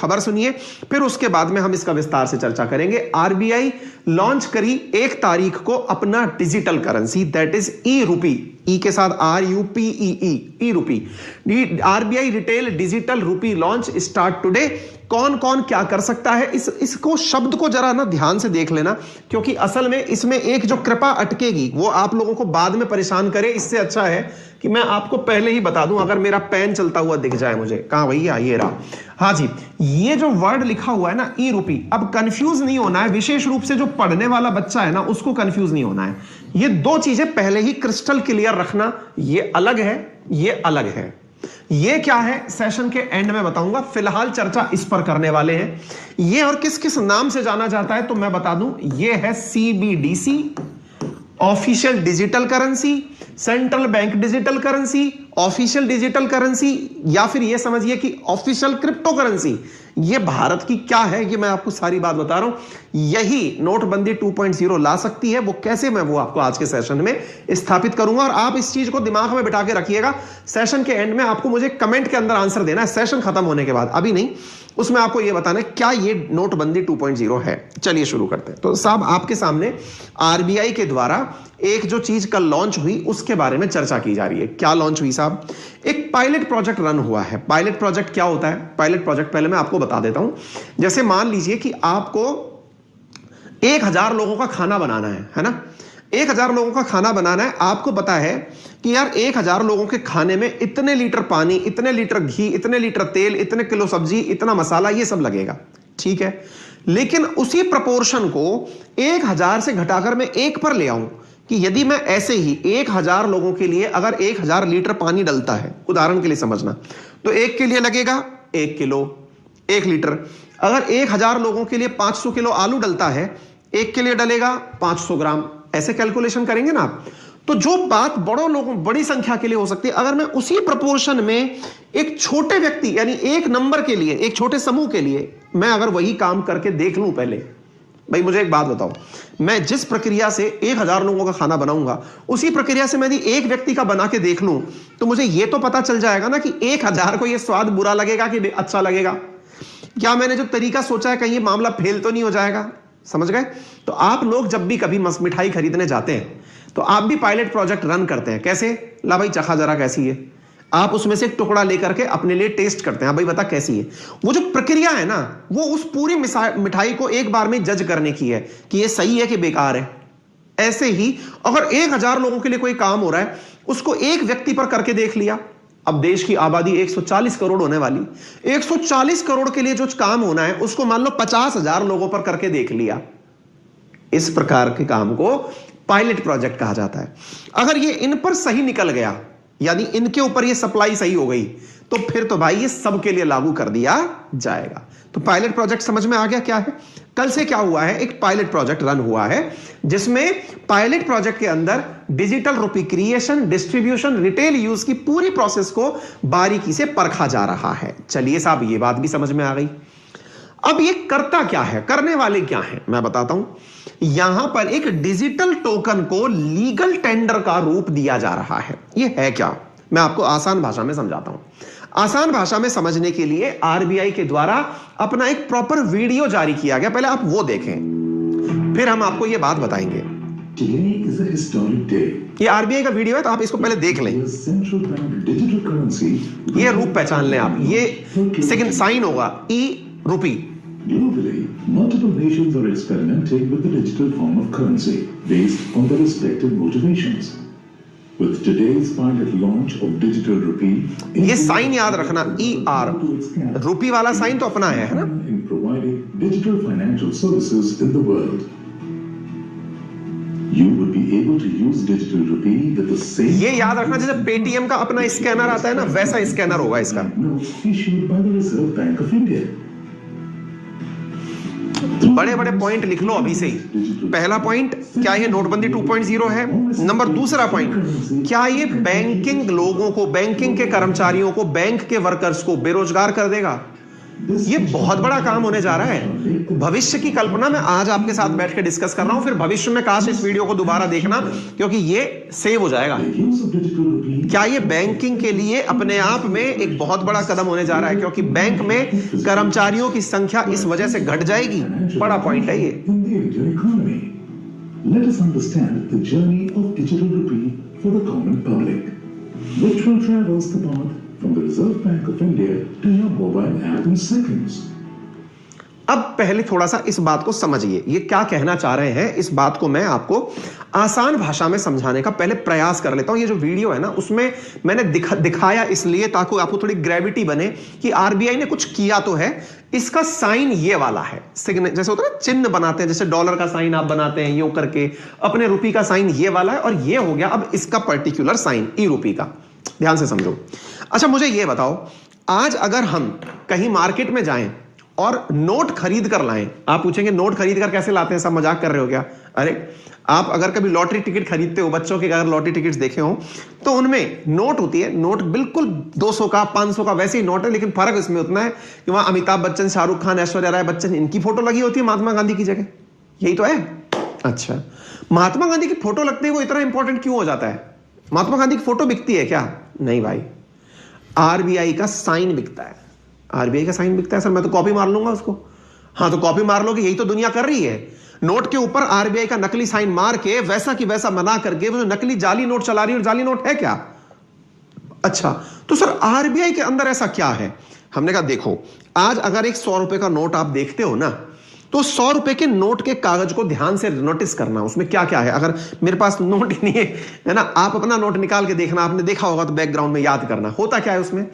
खबर सुनिए, फिर उसके बाद में हम इसका विस्तार से चर्चा करेंगे। आरबीआई लॉन्च करी 1 तारीख को अपना डिजिटल करेंसी, दैट इज ई रूपी, ई के साथ RUPEE, ई रूपी। आरबीआई रिटेल डिजिटल रूपी लॉन्च स्टार्ट टुडे। कौन कौन क्या कर सकता है, इसको शब्द को जरा ना ध्यान से देख लेना, क्योंकि असल में इसमें एक जो कृपा अटकेगी वो आप लोगों को बाद में परेशान करे। इससे अच्छा है कि मैं आपको पहले ही बता दूं, अगर मेरा पेन चलता हुआ दिख जाए मुझे, कहां भैया, ये रहा। हाँ जी, ये जो वर्ड लिखा हुआ है ना ई रूपी, अब कंफ्यूज नहीं होना है, विशेष रूप से जो पढ़ने वाला बच्चा है ना उसको कंफ्यूज नहीं होना है। ये 2 चीजें पहले ही क्रिस्टल क्लियर रखना, ये अलग है, ये अलग है। ये क्या है सेशन के एंड में बताऊंगा, फिलहाल चर्चा इस पर करने वाले हैं। ये और किस किस नाम से जाना जाता है तो मैं बता दूं, ये है CBDC, official digital currency, central bank digital currency, official digital currency, या फिर ये समझिए कि ऑफिशियल क्रिप्टो करेंसी। ये भारत की क्या है, ये मैं आपको सारी बात बता रहा हूं। यही नोटबंदी 2.0 ला सकती है। वो कैसे, मैं वो आपको आज के सेशन में स्थापित करूंगा, और आप इस चीज को दिमाग में बिठा के रखिएगा। सेशन के एंड में आपको मुझे कमेंट के अंदर आंसर देना है, सेशन खत्म होने के बाद, अभी नहीं। उसमें आपको यह बताना है क्या ये नोटबंदी 2.0 है। चलिए शुरू करते हैं। तो साहब, आपके सामने आरबीआई के द्वारा एक जो चीज कल लॉन्च हुई उसके बारे में चर्चा की जा रही है। क्या लॉन्च हुई साहब? एक पायलट प्रोजेक्ट रन हुआ है। पायलट प्रोजेक्ट क्या होता है? पायलट प्रोजेक्ट पहले मैं आपको बता देता हूं। जैसे मान लीजिए कि आपको 1000 लोगों का खाना बनाना है ना? 1000 लोगों का खाना बनाना है। आपको पता है कि यार 1000 लोगों के खाने में इतने लीटर पानी, इतने लीटर घी, इतने लीटर तेल, इतने किलो सब्जी, इतना मसाला, ये सब लगेगा, ठीक है। लेकिन उसी प्रपोर्शन को 1000 से घटाकर मैं 1 पर ले आऊं कि यदि मैं ऐसे ही 1000 लोगों के लिए अगर 1000 लीटर पानी डलता है, उदाहरण के लिए समझना, तो 1 के लिए लगेगा 1 किलो 1 लीटर। अगर 1000 लोगों के लिए 500 किलो आलू डलता है, 1 के लिए डलेगा 500 ग्राम। ऐसे कैलकुलेशन करेंगे ना आप, तो जो बात बड़ी संख्या के लिए हो सकती है, अगर मैं उसी प्रपोर्शन में एक छोटे व्यक्ति यानी 1 नंबर के लिए, एक छोटे समूह के लिए मैं अगर वही काम करके देख लूं, पहले भाई मुझे एक बात बताओ, मैं जिस प्रक्रिया से 1000 लोगों का खाना बनाऊंगा उसी प्रक्रिया से मैं यदि एक व्यक्ति का बना के देख लूं, तो मुझे यह तो पता चल जाएगा ना कि 1000 को यह स्वाद बुरा लगेगा कि अच्छा लगेगा। क्या मैंने जो तरीका सोचा है कहीं ये मामला फेल तो नहीं हो जाएगा? समझ गए? तो आप लोग जब भी कभी मिठाई खरीदने जाते हैं तो आप भी पायलट प्रोजेक्ट रन करते हैं। कैसे? ला भाई चखा जरा कैसी है। आप उसमें से एक टुकड़ा लेकर के अपने लिए टेस्ट करते हैं, भाई बता कैसी है। वो जो प्रक्रिया है ना, वो उस पूरी मिठाई को एक बार में जज करने की है कि ये सही है कि बेकार है। ऐसे ही अगर 1000 लोगों के लिए कोई काम हो रहा है, उसको एक व्यक्ति पर करके देख लिया। अब देश की आबादी 140 करोड़ होने वाली, 140 करोड़ के लिए जो काम होना है उसको मान लो 50,000 लोगों पर करके देख लिया। इस प्रकार के काम को पायलट प्रोजेक्ट कहा जाता है। अगर ये इन पर सही निकल गया, यानी इनके ऊपर ये सप्लाई सही हो गई, तो फिर तो भाई ये सबके लिए लागू कर दिया जाएगा। तो पायलट प्रोजेक्ट समझ में आ गया क्या है? कल से क्या हुआ है, एक पायलट प्रोजेक्ट रन हुआ है जिसमें पायलट प्रोजेक्ट के अंदर digital rupee creation, distribution, retail use की पूरी प्रोसेस को बारीकी से परखा जा रहा है। चलिए साहब, ये बात भी समझ में आ गई। अब ये करता क्या है, करने वाले क्या हैं, मैं बताता हूं। यहां पर एक डिजिटल टोकन को लीगल टेंडर का रूप दिया जा रहा है। ये है क्या, मैं आपको आसान भाषा में समझाता हूं। आसान भाषा में समझने के लिए आरबीआई के द्वारा अपना एक प्रॉपर वीडियो जारी किया गया, पहले आप वो देखें, फिर हम आपको ये बात बताएंगे। ये आरबीआई का वीडियो है, तो आप इसको पहले देख लें। ये रूप पहचान लें आप, ये सेकंड साइन होगा ई रूपी। Globally, multiple nations are experimenting with the digital form of currency based on their respective motivations. With today's pilot launch of digital rupee, ये साइन याद रखना, ER, रूपी वाला साइन तो अपना है ना? In providing digital financial services in the world, you would be able to use digital rupee with the same. ये याद रखना, जैसे पेटीएम का अपना स्कैनर आता है ना, वैसा स्कैनर होगा इसका। Issued by the Reserve Bank of India. बड़े बड़े पॉइंट लिख लो अभी से ही। पहला पॉइंट, क्या ये नोटबंदी 2.0 है? नंबर दूसरा पॉइंट, क्या ये बैंकिंग लोगों को, बैंकिंग के कर्मचारियों को, बैंक के वर्कर्स को बेरोजगार कर देगा? ये बहुत बड़ा काम होने जा रहा है। भविष्य की कल्पना मैं आज आपके साथ बैठ के डिस्कस कर रहा हूं, फिर भविष्य में काश इस वीडियो को दोबारा देखना, क्योंकि ये सेव हो जाएगा। क्या ये बैंकिंग के लिए अपने आप में एक बहुत बड़ा कदम होने जा रहा है, क्योंकि बैंक में कर्मचारियों की संख्या इस वजह से घट जाएगी। बड़ा पॉइंट है ये। Let us understand the journey of digital rupee for the common public, which will traverse the path from the Reserve Bank of India to your mobile app in seconds. अब पहले थोड़ा सा इस बात को समझिए, ये क्या कहना चाह रहे हैं। इस बात को मैं आपको आसान भाषा में समझाने का पहले प्रयास कर लेता हूं। ये जो वीडियो है ना, उसमें मैंने दिखाया इसलिए ताकि आपको थोड़ी ग्रेविटी बने कि आरबीआई ने कुछ किया तो है। इसका साइन ये वाला है, जैसे होता है ना चिन्ह बनाते हैं, जैसे डॉलर का साइन आप बनाते हैं यूं करके, अपने रुपी का साइन ये वाला है, और ये हो गया अब इसका पर्टिकुलर साइन ई रुपी का। ध्यान से समझो। अच्छा मुझे ये बताओ, आज अगर हम कहीं मार्केट में जाएं और नोट खरीद कर लाएं, आप पूछेंगे नोट खरीद कर कैसे लाते हैं, सब मजाक कर रहे हो क्या? अरे आप अगर कभी लॉटरी टिकट खरीदते हो, बच्चों के अगर लॉटरी टिकट्स देखे हो तो उनमें नोट होती है, नोट बिल्कुल 200 का 500 का वैसे ही नोट है, लेकिन फर्क इसमें उतना है कि वहां अमिताभ बच्चन, शाहरुख खान, ऐश्वर्या राय बच्चन इनकी फोटो लगी होती है महात्मा गांधी की जगह। यही तो है। अच्छा, महात्मा गांधी की फोटो लगते ही वो इतना इंपॉर्टेंट क्यों हो जाता है? महात्मा गांधी की फोटो बिकती है क्या? नहीं भाई, आरबीआई का साइन बिकता है। आरबीआई का साइन बिकता है। सर मैं तो कॉपी मार लूंगा उसको। हाँ तो कॉपी मार लोगे, यही तो दुनिया कर रही है। नोट के ऊपर आरबीआई का नकली साइन मार के वैसा की वैसा बना करके वो नकली जाली नोट चला रही है, और जाली नोट है क्या? अच्छा तो सर आरबीआई के अंदर ऐसा क्या है? हमने कहा देखो, आज अगर एक 100 रुपए का नोट आप देखते हो ना, तो 100 रुपए के नोट के कागज को ध्यान से नोटिस करना, उसमें क्या क्या है। अगर मेरे पास नोट ही नहीं है ना, आप अपना नोट निकाल के देखना, आपने देखा होगा तो बैकग्राउंड में याद करना होता क्या है उसमें।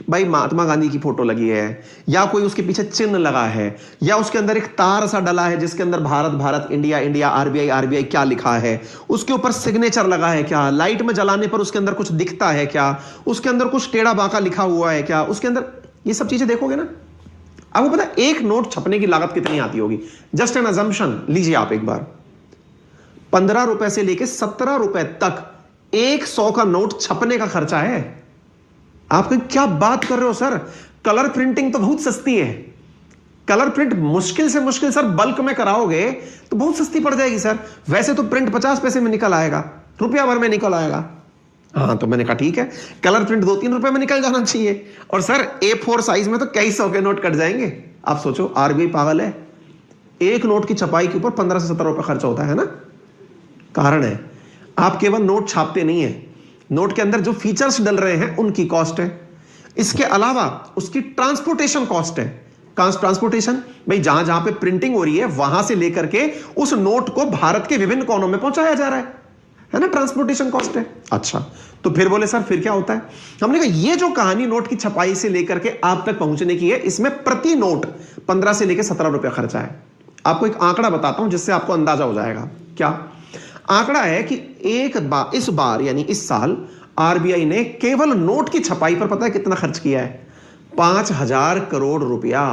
भाई महात्मा गांधी की फोटो लगी है, या कोई उसके पीछे चिन्ह लगा है, या उसके अंदर एक तार सा डला है जिसके अंदर Bharat Bharat, India India, RBI RBI क्या लिखा है, उसके ऊपर सिग्नेचर लगा है क्या, लाइट में जलाने पर उसके अंदर कुछ दिखता है क्या, उसके अंदर कुछ टेढ़ा बांका लिखा हुआ है क्या, उसके अंदर ये सब चीजें देखोगे ना। आपको पता है एक नोट छपने की लागत कितनी आती होगी? जस्ट एन अजम्पशन लीजिए आप एक बार, 15 रुपए से लेकर 17 रुपए तक 100 का नोट छपने का खर्चा है। आप क्या बात कर रहे हो सर? कलर प्रिंटिंग तो बहुत सस्ती है। कलर प्रिंट मुश्किल से मुश्किल सर बल्क में कराओगे तो बहुत सस्ती पड़ जाएगी सर। वैसे तो प्रिंट 50 पैसे में निकल आएगा, रुपया भर में निकल आएगा। हाँ तो मैंने कहा ठीक है, कलर प्रिंट 2-3 रुपए में निकल जाना चाहिए। और सर A4 साइज में तो कई 100 के नोट कट जाएंगे। आप सोचो आरबीआई पागल है? एक नोट की छपाई के ऊपर 15 से 17 रुपए खर्चा होता है ना। कारण है आप केवल नोट छापते नहीं है, नोट के अंदर जो फीचर्स डल रहे हैं उनकी कॉस्ट है। इसके अलावा उसकी ट्रांसपोर्टेशन कॉस्ट है। ट्रांसपोर्टेशन भाई, जहां जहां पे प्रिंटिंग हो रही है वहां से लेकर के उस नोट को भारत के विभिन्न कोनों में पहुंचाया जा रहा है ना, ट्रांसपोर्टेशन कॉस्ट है। अच्छा तो फिर बोले सर फिर क्या होता है? हमने कहा ये जो कहानी नोट की छपाई से लेकर के आप तक पहुंचने की है, इसमें प्रति नोट 15 से लेकर 17 रुपया खर्चा है। आपको एक आंकड़ा बताता हूं जिससे आपको अंदाजा हो जाएगा। क्या आंकड़ा है कि इस बार यानी इस साल आरबीआई ने केवल नोट की छपाई पर पता है कितना खर्च किया है? 5000 करोड़ रुपया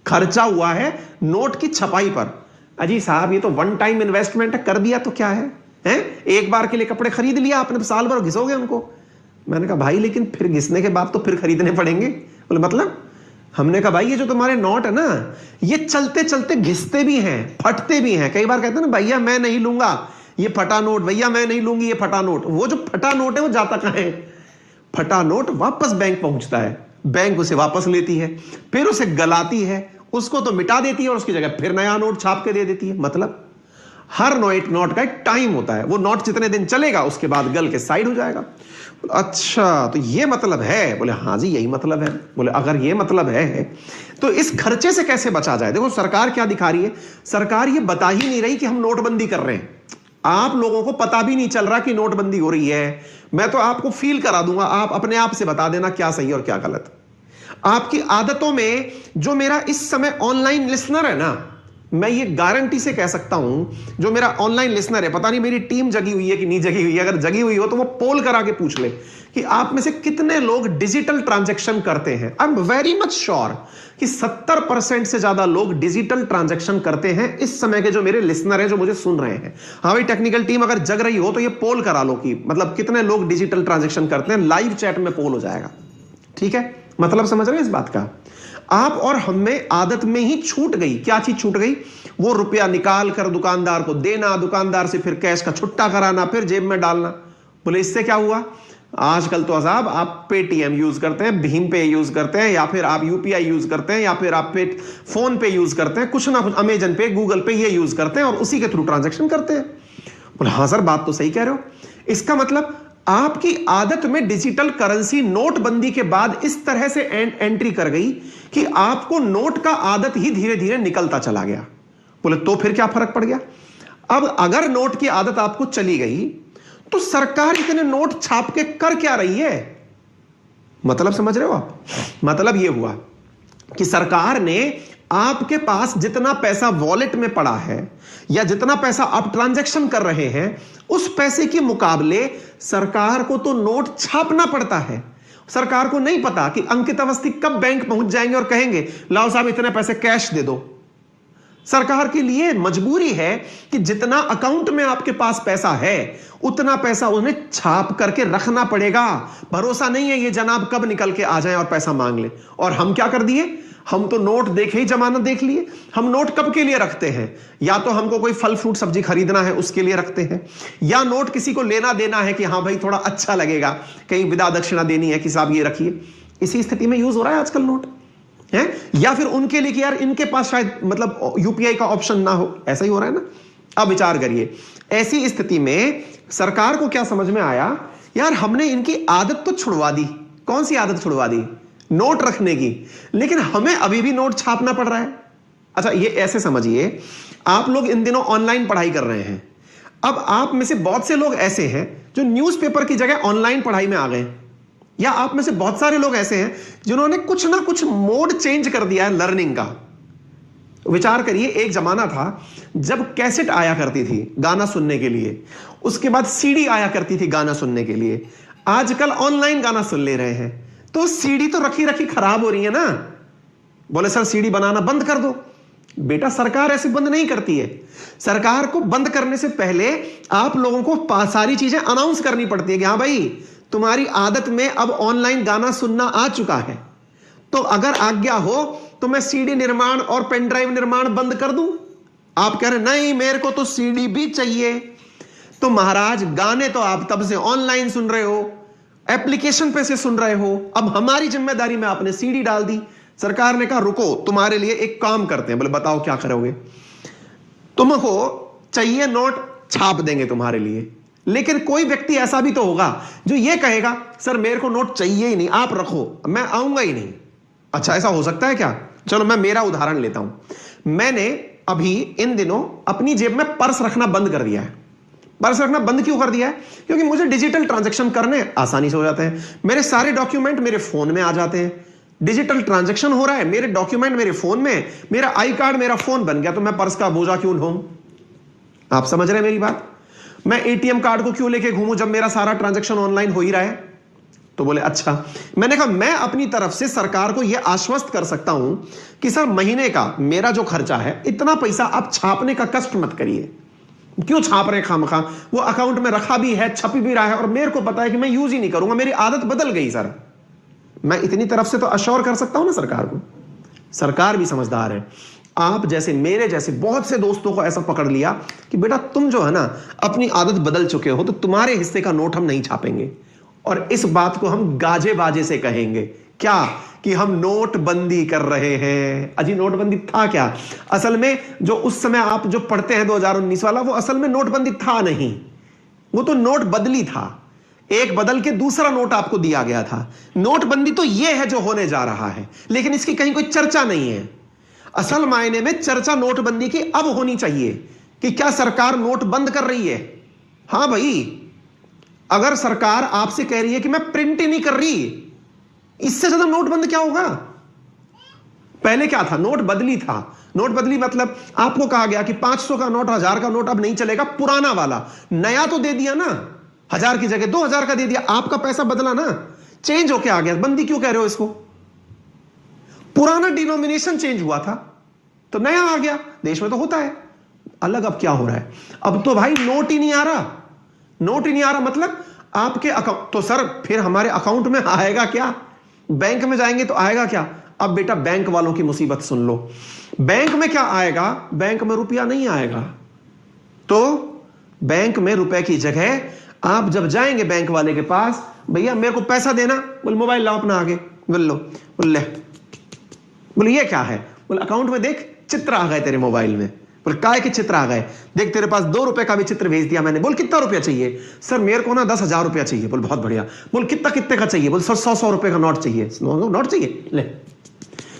खर्चा हुआ है नोट की छपाई पर। अजी साहब ये तो वन टाइम इन्वेस्टमेंट है, कर दिया तो क्या है? एक बार के लिए कपड़े खरीद लिया आपने, साल भर घिसोगे उनको। मैंने कहा भाई लेकिन फिर घिसने के बाद तो फिर खरीदने पड़ेंगे। बोले मतलब? हमने कहा भाई ये जो तुम्हारे नोट है ना, ये चलते चलते घिसते भी हैं, फटते भी हैं। कई बार कहते हैं ना भैया मैं नहीं लूंगा ये फटा नोट, भैया मैं नहीं लूंगी ये फटा नोट। वो जो फटा नोट है वो जाता कहां है? फटा नोट वापस बैंक पहुंचता है, बैंक उसे वापस लेती है, फिर उसे गलाती है, उसको तो मिटा देती है और उसकी जगह फिर नया नोट छाप के दे देती है। मतलब हर नोट का एक टाइम होता है, वो नोट जितने दिन चलेगा उसके बाद गल के साइड हो जाएगा। अच्छा तो ये मतलब है? बोले हाँ जी यही मतलब है। बोले अगर ये मतलब है तो इस खर्चे से कैसे बचा जाए? देखो सरकार क्या दिखा रही है, सरकार ये बता ही नहीं रही कि हम नोटबंदी कर रहे हैं। आप लोगों को पता भी नहीं चल रहा कि नोटबंदी हो रही है। मैं तो आपको फील करा दूंगा, आप अपने आप से बता देना क्या सही और क्या गलत। आपकी आदतों में जो मेरा इस समय ऑनलाइन लिसनर है ना, मैं ये गारंटी से कह सकता हूं, जो मेरा ऑनलाइन लिसनर है, पता नहीं मेरी टीम जगी हुई है कि नहीं जगी हुई है, अगर जगी हुई हो तो वो पोल करा के पूछ ले कि आप में से कितने लोग डिजिटल ट्रांजैक्शन करते हैं। I am very much sure कि 70% से ज्यादा लोग डिजिटल ट्रांजैक्शन करते हैं इस समय के जो मेरे लिसनर हैं, जो मुझे सुन रहे हैं। हाँ भाई टेक्निकल टीम अगर जग रही हो तो ये पोल करा लो कि मतलब कितने लोग डिजिटल ट्रांजैक्शन करते हैं, लाइव चैट में पोल हो जाएगा। ठीक है, मतलब समझ रहे हैं इस बात का? आप और हमें आदत में ही छूट गई। क्या चीज छूट गई? वो रुपया निकाल कर दुकानदार को देना, दुकानदार से फिर कैश का छुट्टा कराना, फिर जेब में डालना। बोले इससे क्या हुआ? आजकल तो साहब आप पेटीएम यूज करते हैं, भीम पे यूज करते हैं, या फिर आप यूपीआई यूज करते हैं, या फिर आप फोन पे यूज करते हैं, कुछ ना कुछ अमेजन पे, गूगल पे ये यूज करते हैं और उसी के थ्रू ट्रांजैक्शन करते हैं। बोले हाँ सर, बात तो सही कह रहे हो। इसका मतलब आपकी आदत में डिजिटल करेंसी नोटबंदी के बाद इस तरह से एंट्री कर गई कि आपको नोट का आदत ही धीरे धीरे निकलता चला गया। बोले तो फिर क्या फर्क पड़ गया? अब अगर नोट की आदत आपको चली गई तो सरकार इतने नोट छाप के कर क्या रही है? मतलब समझ रहे हो आप? मतलब यह हुआ कि सरकार ने आपके पास जितना पैसा वॉलेट में पड़ा है या जितना पैसा आप ट्रांजैक्शन कर रहे हैं, उस पैसे के मुकाबले सरकार को तो नोट छापना पड़ता है। सरकार को नहीं पता कि अंकित अवस्थी कब बैंक पहुंच जाएंगे और कहेंगे लाओ साहब इतने पैसे कैश दे दो। सरकार के लिए मजबूरी है कि जितना अकाउंट में आपके पास पैसा है उतना पैसा उन्हें छाप करके रखना पड़ेगा। भरोसा नहीं है ये जनाब कब निकल के आ जाए और पैसा मांग ले। और हम क्या कर दिए? हम तो नोट देखे ही जमानत देख लिए। हम नोट कब के लिए रखते हैं? या तो हमको कोई फल फ्रूट सब्जी खरीदना है उसके लिए रखते हैं, या नोट किसी को लेना देना है कि हाँ भाई थोड़ा अच्छा लगेगा, कहीं विदा दक्षिणा देनी है कि साहब ये रखिए। इसी स्थिति में यूज हो रहा है आजकल नोट है। या फिर उनके लिए कि यार इनके पास शायद मतलब यूपीआई का ऑप्शन ना हो, ऐसा ही हो रहा है ना। अब विचार करिए, ऐसी स्थिति में सरकार को क्या समझ में आया? यार हमने इनकी आदत तो छुड़वा दी। कौन सी आदत छुड़वा दी? नोट रखने की। लेकिन हमें अभी भी नोट छापना पड़ रहा है। अच्छा ये ऐसे समझिए, आप लोग इन दिनों ऑनलाइन पढ़ाई कर रहे हैं। अब आप में से बहुत से लोग ऐसे हैं जो न्यूज़पेपर की जगह ऑनलाइन पढ़ाई में आ गए, या आप में से बहुत सारे लोग ऐसे हैं जिन्होंने कुछ ना कुछ मोड चेंज कर दिया है लर्निंग का। विचार करिए, एक जमाना था जब कैसेट आया करती थी गाना सुनने के लिए, उसके बाद सीडी आया करती थी गाना सुनने के लिए। आजकल ऑनलाइन गाना सुन ले रहे हैं, तो सीडी तो रखी रखी खराब हो रही है ना। बोले सर सीडी बनाना बंद कर दो। बेटा सरकार ऐसे बंद नहीं करती है। सरकार को बंद करने से पहले आप लोगों को सारी चीजें अनाउंस करनी पड़ती है कि हाँ भाई तुम्हारी आदत में अब ऑनलाइन गाना सुनना आ चुका है, तो अगर आज्ञा हो तो मैं सीडी निर्माण और पेन ड्राइव निर्माण बंद कर दूं। आप कह रहे नहीं मेरे को तो सीडी भी चाहिए। तो महाराज गाने तो आप तब से ऑनलाइन सुन रहे हो, एप्लीकेशन पे से सुन रहे हो, अब हमारी जिम्मेदारी में आपने सीडी डाल दी। सरकार ने कहा रुको तुम्हारे लिए एक काम करते हैं। बोले बताओ क्या करोगे? तुमको चाहिए नोट, छाप देंगे तुम्हारे लिए। लेकिन कोई व्यक्ति ऐसा भी तो होगा जो ये कहेगा सर मेरे को नोट चाहिए ही नहीं, आप रखो, मैं आऊंगा ही नहीं। अच्छा ऐसा हो सकता है क्या? चलो मैं मेरा उदाहरण लेता हूं। मैंने अभी इन दिनों अपनी जेब में पर्स रखना बंद कर दिया है। पर्स रखना बंद क्यों कर दिया है? क्योंकि मुझे डिजिटल ट्रांजैक्शन करने आसानी से हो जाते हैं। मेरे सारे डॉक्यूमेंट मेरे फोन में आ जाते हैं। डिजिटल ट्रांजैक्शन हो रहा है, मेरे डॉक्यूमेंट मेरे फोन में, मेरा आई कार्ड मेरा फोन बन गया, तो मैं पर्स का बोझा क्यों ढोऊं? आप समझ रहे हैं मेरी बात? मैं एटीएम कार्ड को क्यों लेके घूमूं जब मेरा सारा ट्रांजैक्शन ऑनलाइन हो ही रहा है? तो बोले अच्छा। मैंने कहा मैं अपनी तरफ से सरकार को यह आश्वस्त कर सकता हूं कि सर महीने का मेरा जो खर्चा है इतना पैसा आप छापने का कष्ट मत करिए। क्यों छाप रहे खामखा? वो अकाउंट में रखा भी है, छप भी रहा है, और मेरे को पता है कि मैं यूज ही नहीं करूंगा, मेरी आदत बदल गई सर। मैं इतनी तरफ से तो अश्योर कर सकता हूं ना सरकार को। सरकार भी समझदार है। आप जैसे मेरे जैसे बहुत से दोस्तों को ऐसा पकड़ लिया कि बेटा तुम जो है ना अपनी आदत बदल चुके हो, तो तुम्हारे हिस्से का नोट हम नहीं छापेंगे। और इस बात को हम गाजे बाजे से कहेंगे क्या? कि हम नोटबंदी कर रहे हैं। अजी नोटबंदी था क्या? असल में जो उस समय आप जो पढ़ते हैं 2019 वाला, वो असल में नोटबंदी था नहीं, वो तो नोट बदली था। एक बदल के दूसरा नोट आपको दिया गया था। नोटबंदी तो यह है जो होने जा रहा है, लेकिन इसकी कहीं कोई चर्चा नहीं है। असल मायने में चर्चा नोटबंदी की अब होनी चाहिए कि क्या सरकार नोट बंद कर रही है। हां भाई, अगर सरकार आपसे कह रही है कि मैं प्रिंट ही नहीं कर रही, इससे ज्यादा नोट बंद क्या होगा? पहले क्या था? नोट बदली था। नोट बदली मतलब आपको कहा गया कि 500 का नोट, 1000 का नोट अब नहीं चलेगा, पुराना वाला। नया तो दे दिया ना, 1000 की जगह 2000 का दे दिया, आपका पैसा बदला ना, चेंज होके आ गया। बंदी क्यों कह रहे हो इसको? पुराना डिनोमिनेशन चेंज हुआ था तो नया आ गया। देश में तो होता है। अलग अब क्या हो रहा है? अब तो भाई नोट ही नहीं आ रहा। नोट ही नहीं आ रहा मतलब आपके अकाउंट, तो सर फिर हमारे अकाउंट में आएगा क्या? बैंक में जाएंगे तो आएगा क्या? अब बेटा बैंक वालों की मुसीबत सुन लो। बैंक में क्या आएगा? बैंक में रुपया नहीं आएगा। तो बैंक में रुपए की जगह आप जब जाएंगे बैंक वाले के पास, भैया मेरे को पैसा देना, बोल मोबाइल लाओ अपना आगे, बोल लो, बोल ले, बोले ये क्या है? बोल अकाउंट में देख चित्र आ गए तेरे मोबाइल में। बोल काय के चित्र आ गए? देख तेरे पास 2 रुपए का भी चित्र भेज दिया मैंने। बोल कितना रुपया चाहिए? सर मेरे को ना 10,000 रुपया चाहिए। बोल बहुत बढ़िया। बोल कितना कितने का चाहिए? बोल सर 100 रुपए का नोट चाहिए। नोट चाहिए? ले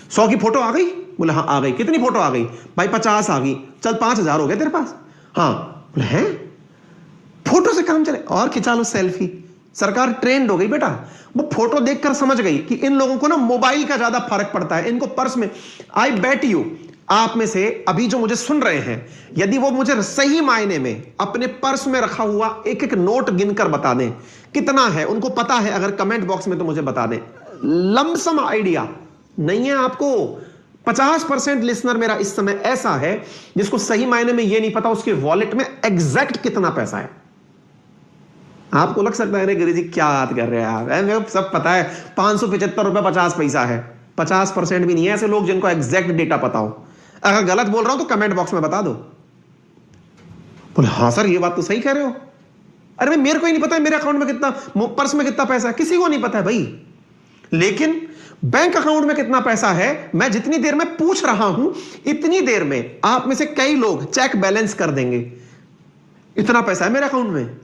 100 की फोटो आ गई? बोले हाँ आ गई। कितनी फोटो आ गई? भाई 50 आ गई। चल 5,000 हो गए तेरे पास? हाँ। बोले हैं? फोटो से काम चले? और खिंचा लो सेल्फी। सरकार ट्रेंड हो गई बेटा, वो फोटो देखकर समझ गई कि इन लोगों को ना मोबाइल का ज्यादा फर्क पड़ता है, इनको पर्स में। आई बेट यू आप में से अभी जो मुझे सुन रहे हैं, यदि वो मुझे सही मायने में अपने पर्स में रखा हुआ एक एक नोट गिनकर बता दें कितना है, उनको पता है, अगर कमेंट बॉक्स में तो मुझे बता दें। लमसम आइडिया नहीं है आपको। 50% लिसनर मेरा इस समय ऐसा है जिसको सही मायने में यह नहीं पता उसके वॉलेट में एग्जैक्ट कितना पैसा है। आपको लग सकता है अरे गुरु जी क्या बात कर रहे हैं आप, मेरे को सब पता है 575 रुपए 50 पैसा है। 50% भी नहीं है ऐसे लोग जिनको एग्जैक्ट डेटा पता हो। अगर गलत बोल रहा हूं तो कमेंट बॉक्स में बता दो। बोले हाँ सर ये बात तो सही कह रहे हो। अरे भाई मेरे को ही नहीं पता है मेरे अकाउंट में कितना, पर्स में कितना पैसा है, किसी को नहीं पता है भाई। लेकिन बैंक अकाउंट में कितना पैसा है मैं जितनी देर में पूछ रहा हूं इतनी देर में आप में से कई लोग चेक बैलेंस कर देंगे। इतना पैसा है मेरे अकाउंट में,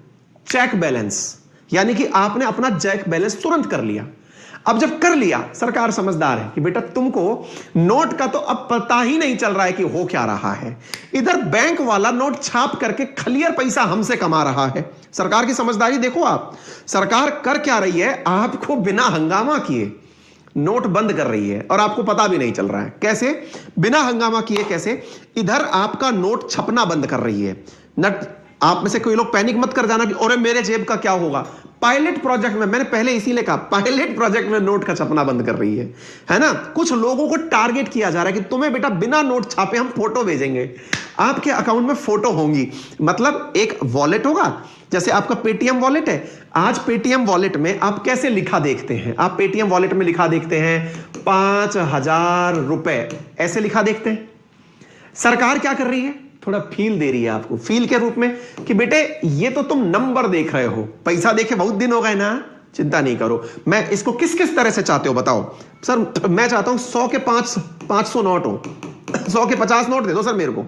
चेक बैलेंस, यानी कि आपने अपना चेक बैलेंस तुरंत कर लिया। अब जब कर लिया, सरकार समझदार है कि बेटा तुमको नोट का तो अब पता ही नहीं चल रहा है कि हो क्या रहा है, इधर बैंक वाला नोट छाप करके खलियर पैसा हमसे कमा रहा है। सरकार की समझदारी देखो आप। सरकार कर क्या रही है, आपको बिना हंगामा किए नोट बंद कर रही है और आपको पता भी नहीं चल रहा है। कैसे बिना हंगामा किए? कैसे? इधर आपका नोट छपना बंद कर रही है। नट आप में से कोई लोग पैनिक मत कर जाना कि अरे मेरे जेब का क्या होगा। पायलट प्रोजेक्ट में, मैंने पहले इसीलिए कहा पायलट प्रोजेक्ट में नोट का छपना बंद कर रही है ना। कुछ लोगों को टारगेट किया जा रहा है कि तुम्हें बेटा बिना नोट छापे हम फोटो भेजेंगे, आपके अकाउंट में फोटो होंगी। मतलब एक वॉलेट होगा, जैसे आपका पेटीएम वॉलेट है। आज पेटीएम वॉलेट में आप कैसे लिखा देखते हैं? आप पेटीएम वॉलेट में लिखा देखते हैं 5,000 रुपए, ऐसे लिखा देखते हैं। सरकार क्या कर रही है? थोड़ा फील दे रही है आपको, फील के रूप में कि बेटे ये तो तुम नंबर देख रहे हो, पैसा देखे बहुत दिन हो गए ना, चिंता नहीं करो। मैं इसको किस किस तरह से चाहते हो बताओ? सर मैं चाहता हूं 100 के 500 नोट हो, 100 के 50 नोट दे दो सर मेरे को।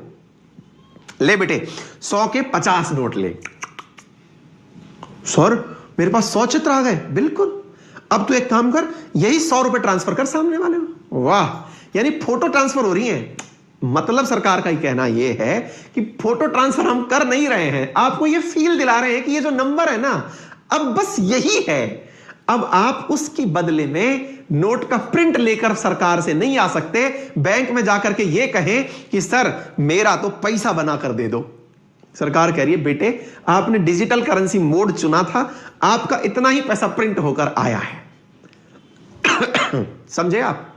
ले बेटे 100 के 50 नोट ले। सर मेरे पास 100 चित्र आ गए। बिल्कुल। अब तू एक काम कर, यही 100 रुपए ट्रांसफर कर सामने वाले में। वाह, यानी फोटो ट्रांसफर हो रही है। मतलब सरकार का ही कहना यह है कि फोटो ट्रांसफर हम कर नहीं रहे हैं, आपको यह फील दिला रहे हैं कि ये जो नंबर है ना अब बस यही है। अब आप उसकी बदले में नोट का प्रिंट लेकर सरकार से नहीं आ सकते, बैंक में जाकर के ये कहें कि सर मेरा तो पैसा बना कर दे दो। सरकार कह रही है बेटे आपने डिजिटल करेंसी मोड चुना था, आपका इतना ही पैसा प्रिंट होकर आया है। समझे आप?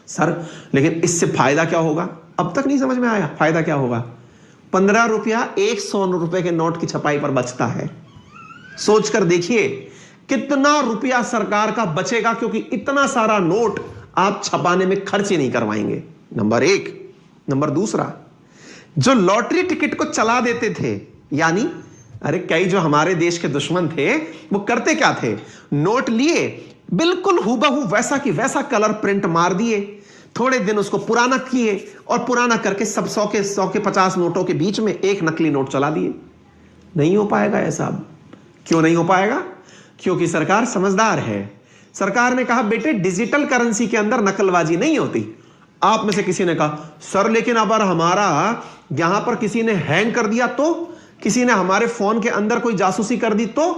सर लेकिन इससे फायदा क्या होगा? अब तक नहीं समझ में आया फायदा क्या होगा। 15 रुपया 100 रुपए के नोट की छपाई पर बचता है। सोचकर देखिए कितना रुपया सरकार का बचेगा, क्योंकि इतना सारा नोट आप छपाने में खर्च ही नहीं करवाएंगे। नंबर 1। नंबर दूसरा, जो लॉटरी टिकट को चला देते थे, यानी अरे कई जो हमारे देश के दुश्मन थे वो करते क्या थे, नोट लिए बिल्कुल हूबहू वैसा की वैसा कलर प्रिंट मार दिए, थोड़े दिन उसको पुराना किए और पुराना करके सब 100 के 50 नोटों के बीच में एक नकली नोट चला दिए। नहीं हो पाएगा ऐसा। अब क्यों नहीं हो पाएगा? क्योंकि सरकार समझदार है। सरकार ने कहा बेटे डिजिटल करेंसी के अंदर नकलबाजी नहीं होती। आप में से किसी ने कहा सर लेकिन अगर हमारा यहां पर किसी ने हैंग कर दिया तो, किसी ने हमारे फोन के अंदर कोई जासूसी कर दी तो?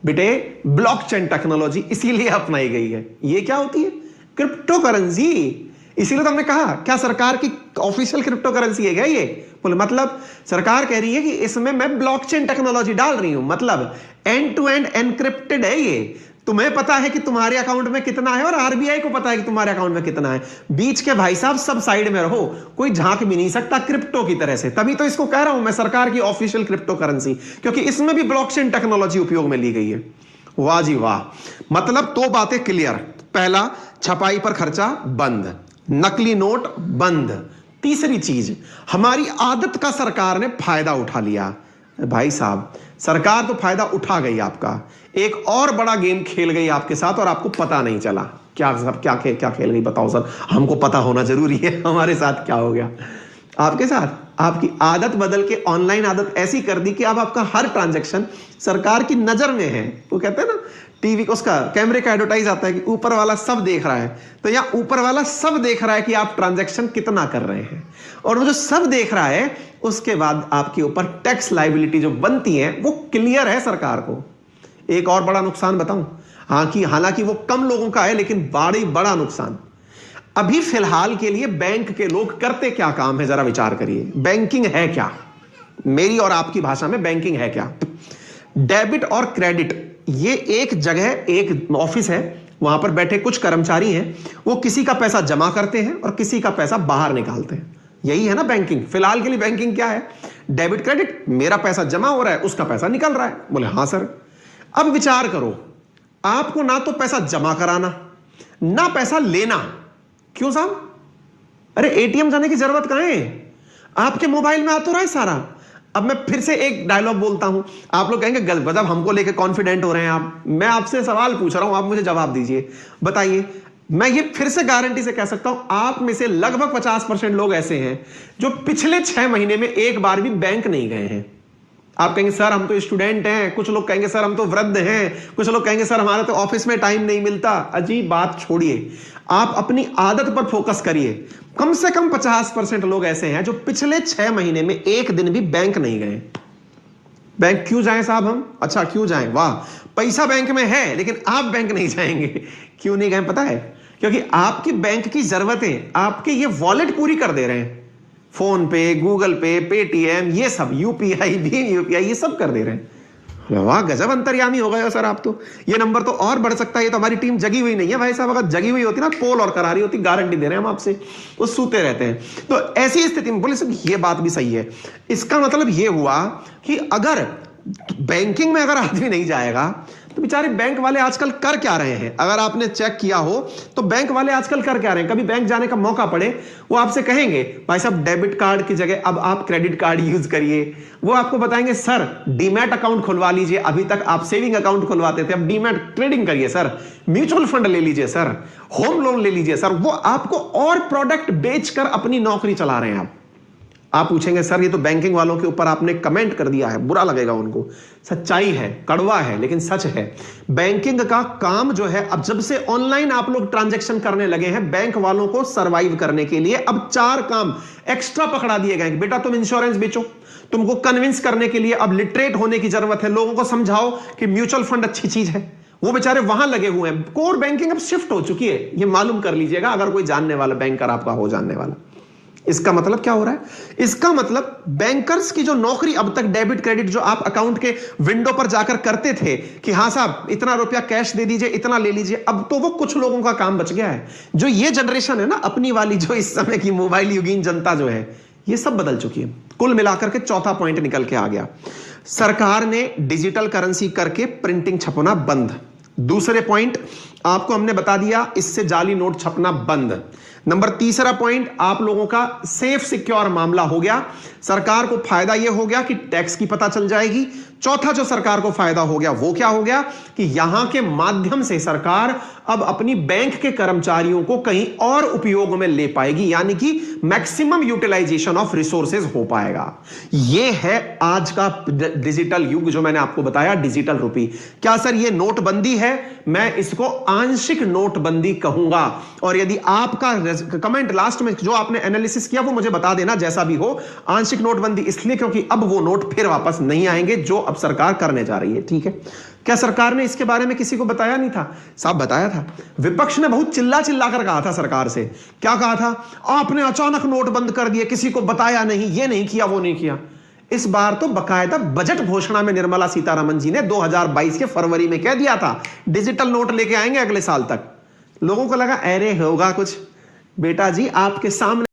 बेटे ब्लॉकचेन टेक्नोलॉजी इसीलिए अपनाई गई है। ये क्या होती है? Crypto currency. इसीलिए तो हमने कहा क्या सरकार की ऑफिशियल क्रिप्टो करेंसी है क्या ये? बोले मतलब सरकार कह रही है कि इसमें मैं ब्लॉकचेन टेक्नोलॉजी डाल रही हूं, मतलब एंड टू एंड एनक्रिप्टेड है ये। तुम्हें पता है कि तुम्हारे अकाउंट में कितना है और आरबीआई को पता है कि तुम्हारे अकाउंट में कितना है। बीच के भाई साहब सब साइड में रहो, कोई झांक भी नहीं सकता क्रिप्टो की तरह से। तभी तो इसको कह रहा हूं मैं सरकार की ऑफिशियल क्रिप्टो करेंसी, क्योंकि इसमें भी ब्लॉकचेन टेक्नोलॉजी उपयोग में ली गई है। वाह जी वाह। मतलब 2 बातें क्लियर। पहला, छपाई पर खर्चा बंद, नकली नोट बंद। तीसरी चीज, हमारी आदत का सरकार ने फायदा उठा लिया। भाई साहब, सरकार तो फायदा उठा गई आपका, एक और बड़ा गेम खेल गई आपके साथ और आपको पता नहीं चला। क्या सर, क्या खेल गई बताओ सर, हमको पता होना जरूरी है। हमारे साथ क्या हो गया आपके साथ? आपकी आदत बदल के ऑनलाइन आदत ऐसी कर दी कि अब आपका हर ट्रांजैक्शन सरकार की नजर में है। वो कहते हैं ना, टीवी को उसका कैमरे का एडवर्टाइज आता है कि ऊपर वाला सब देख रहा है, तो यहां ऊपर वाला सब देख रहा है कि आप ट्रांजैक्शन कितना कर रहे हैं, और वो जो सब देख रहा है उसके बाद आपके ऊपर टैक्स लायबिलिटी जो बनती है वो क्लियर है सरकार को। एक और बड़ा नुकसान बताऊं, हालांकि वो कम लोगों का है, लेकिन बड़ा नुकसान। अभी फिलहाल के लिए बैंक के लोग करते क्या काम है, जरा विचार करिए। बैंकिंग है क्या? मेरी और आपकी भाषा में बैंकिंग है क्या? डेबिट और क्रेडिट, ये एक जगह, एक ऑफिस है, वहां पर बैठे कुछ कर्मचारी हैं, वो किसी का पैसा जमा करते हैं और किसी का पैसा बाहर निकालते हैं। यही है ना बैंकिंग। फिलहाल के लिए बैंकिंग क्या है? डेबिट क्रेडिट, मेरा पैसा जमा हो रहा है, उसका पैसा निकल रहा है। बोले हां सर। अब विचार करो, आपको ना तो पैसा जमा कराना, ना पैसा लेना। क्यों साहब? अरे एटीएम जाने की जरूरत कहां है? आपके मोबाइल में आ तो रहा है सारा। अब मैं फिर से एक डायलॉग बोलता हूं, आप लोग कहेंगे मतलब हमको लेके कॉन्फिडेंट हो रहे हैं आप। मैं आपसे सवाल पूछ रहा हूं, आप मुझे जवाब दीजिए। बताइए, मैं ये फिर से गारंटी से कह सकता हूं, आप में से लगभग 50% लोग ऐसे हैं जो पिछले 6 महीने में एक बार भी बैंक नहीं गए हैं। आप कहेंगे सर हम तो स्टूडेंट हैं, कुछ लोग कहेंगे सर हम तो वृद्ध हैं, कुछ लोग कहेंगे सर हमारा तो ऑफिस में टाइम नहीं मिलता। अजीब बात छोड़िए, आप अपनी आदत पर फोकस करिए। कम से कम 50% लोग ऐसे हैं जो पिछले 6 महीने में एक दिन भी बैंक नहीं गए। बैंक क्यों जाएं साहब हम? अच्छा क्यों जाएं? वाह, पैसा बैंक में है लेकिन आप बैंक नहीं जाएंगे। क्यों नहीं गए पता है? क्योंकि आपकी बैंक की जरूरतें आपके ये वॉलेट पूरी कर दे रहे हैं। फोन पे, गूगल पे, पेटीएम, ये सब, यूपीआई, भीम यूपीआई, ये सब कर दे रहे हैं। वाह, गजब अंतर्यामी हो गए हो सर आप तो। ये नंबर तो और बढ़ सकता है। ये तो हमारी टीम जगी हुई नहीं है भाई साहब। अगर जगी हुई होती ना, पोल और करारी होती, गारंटी दे रहे हैं हम आपसे, वो सूते रहते हैं। तो ऐसी स्थिति में बोले सर ये बात भी सही है। इसका मतलब ये हुआ कि अगर बैंकिंग में अगर आदमी नहीं जाएगा तो बेचारे बैंक वाले आजकल कर क्या रहे हैं? अगर आपने चेक किया हो तो बैंक वाले आजकल कर क्या रहे हैं? कभी बैंक जाने का मौका पड़े, वो आपसे कहेंगे भाई साहब डेबिट कार्ड की जगह अब आप क्रेडिट कार्ड यूज करिए। वो आपको बताएंगे सर डीमैट अकाउंट खुलवा लीजिए, अभी तक आप सेविंग अकाउंट खुलवाते थे, अब डीमैट ट्रेडिंग करिए सर, म्यूचुअल फंड ले लीजिए सर, होम लोन ले लीजिए सर। वो आपको और प्रोडक्ट बेचकर अपनी नौकरी चला रहे हैं। आप पूछेंगे सर ये तो बैंकिंग वालों के ऊपर आपने कमेंट कर दिया है, बुरा लगेगा उनको। सच्चाई है, कड़वा है, लेकिन सच है। बैंकिंग का काम जो है, अब जब से ऑनलाइन आप लोग ट्रांजैक्शन करने लगे हैं, बैंक वालों को सरवाइव करने के लिए अब 4 काम एक्स्ट्रा पकड़ा दिए गए। बेटा तुम इंश्योरेंस बेचो, तुमको कन्विंस करने के लिए अब लिटरेट होने की जरूरत है, लोगों को समझाओ कि म्यूचुअल फंड अच्छी चीज है। वो बेचारे वहां लगे हुए हैं। कोर बैंकिंग अब शिफ्ट हो चुकी है, ये मालूम कर लीजिएगा अगर कोई जानने वाला बैंकर आपका हो जानने वाला। इसका मतलब क्या हो रहा है? इसका मतलब बैंकर्स की जो नौकरी अब तक डेबिट क्रेडिट जो आप अकाउंट के विंडो पर जाकर करते थे कि हां साहब इतना रुपया कैश दे दीजिए, इतना ले लीजिए, अब तो वो कुछ लोगों का काम बच गया है। जो ये जनरेशन है ना अपनी वाली, जो इस समय की मोबाइल युगीन जनता जो है, ये सब बदल चुकी है। कुल मिलाकर के चौथा पॉइंट निकल के आ गया, सरकार ने डिजिटल करेंसी करके प्रिंटिंग छपना बंद। दूसरे पॉइंट आपको हमने बता दिया, इससे जाली नोट छपना बंद। नंबर तीसरा पॉइंट, आप लोगों का सेफ सिक्योर मामला हो गया। सरकार को फायदा यह हो गया कि टैक्स की पता चल जाएगी। चौथा जो सरकार को फायदा हो गया वो क्या हो गया कि यहां के माध्यम से सरकार अब अपनी बैंक के कर्मचारियों को कहीं और उपयोग में ले पाएगी, यानी कि मैक्सिमम यूटिलाइजेशन ऑफ रिसोर्सेज हो पाएगा। यह है आज का डिजिटल युग जो मैंने आपको बताया, डिजिटल रुपी। क्या सर ये नोटबंदी है? मैं इसको आंशिक नोटबंदी कहूंगा। और यदि आपका कमेंट लास्ट में जो आपने एनालिसिस किया वो मुझे बता देना, जैसा भी हो। आंशिक नोटबंदी इसलिए क्योंकि अब वो नोट फिर वापस नहीं आएंगे जो अब सरकार करने जा रही है। ठीक है, क्या सरकार ने इसके बारे में किसी को बताया नहीं था? साहब बताया था। विपक्ष ने बहुत चिल्ला चिल्ला कर कहा था सरकार से। क्या कहा था? आपने अचानक नोट बंद कर दिए, किसी को बताया नहीं, ये नहीं किया, वो नहीं किया। इस बार तो बकायदा बजट घोषणा में निर्मला सीतारमण जी ने 2022 के फरवरी में कह दिया था डिजिटल नोट लेके आएंगे अगले साल तक। लोगों को लगा अरे होगा कुछ। बेटा जी आपके सामने